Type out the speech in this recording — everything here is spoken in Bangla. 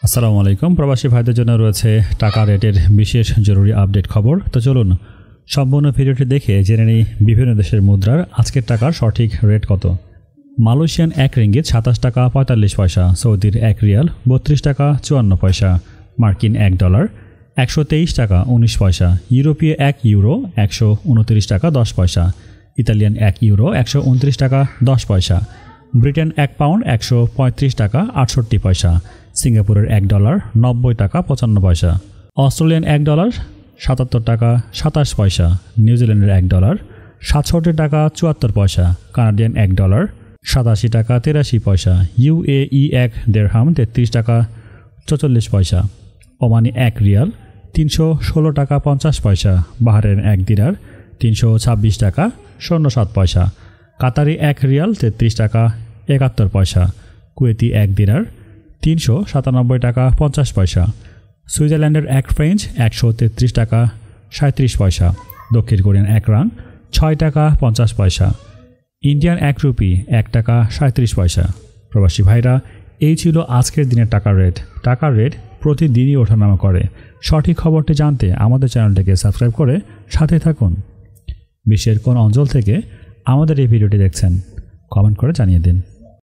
আসসালামু আলাইকুম। প্রবাসী ভাইদের জন্য রয়েছে টাকা রেটের বিশেষ জরুরি আপডেট খবর। তো চলুন সম্পূর্ণ ভিডিওটি দেখে জেনে নিই বিভিন্ন দেশের মুদ্রার আজকের টাকার সঠিক রেট কত। মালয়েশিয়ান 1 রিঙ্গিত 27 টাকা 45 পয়সা, সৌদির 1 রিয়াল 32 টাকা 54 পয়সা, মার্কিন $1 123 টাকা 19 পয়সা, ইউরোপীয় 1 ইউরো 129 টাকা 10 পয়সা, ইতালিয়ান 1 ইউরো 129 টাকা 10 পয়সা, ব্রিটেন 1 পাউন্ড 135 টাকা 68 পয়সা, সিঙ্গাপুরের $1 90 টাকা 55 পয়সা, অস্ট্রেলিয়ান $1 77 টাকা 27 পয়সা, নিউজিল্যান্ডের $1 67 টাকা 74 পয়সা, কানাডিয়ান $1 87 টাকা 83 পয়সা, UAE 1 দিরহাম 33 টাকা 44 পয়সা, ওমানি 1 রিয়াল 316 টাকা 50 পয়সা, বাহরাইন 1 দিনার 326 টাকা 07 পয়সা, কাতারি 1 রিয়াল 33 টাকা 71 পয়সা, কুয়েতি 1 দিনার 397 টাকা 50 পয়সা, সুইজারল্যান্ডের 1 ফ্রেঞ্চ 133 টাকা 37 পয়সা, দক্ষিণ কোরিয়ান 1 রাং 6 টাকা 50 পয়সা, ইন্ডিয়ান 1 রুপি 1 টাকা 37 পয়সা। প্রবাসী ভাইরা, এই ছিল আজকের দিনের টাকার রেট। টাকার রেট প্রতিদিনই ওঠানামা করে। সঠিক খবরটি জানতে আমাদের চ্যানেলটিকে সাবস্ক্রাইব করে সাথে থাকুন। বিশ্বের কোন অঞ্চল থেকে আমাদের এই ভিডিওটি দেখছেন কমেন্ট করে জানিয়ে দিন।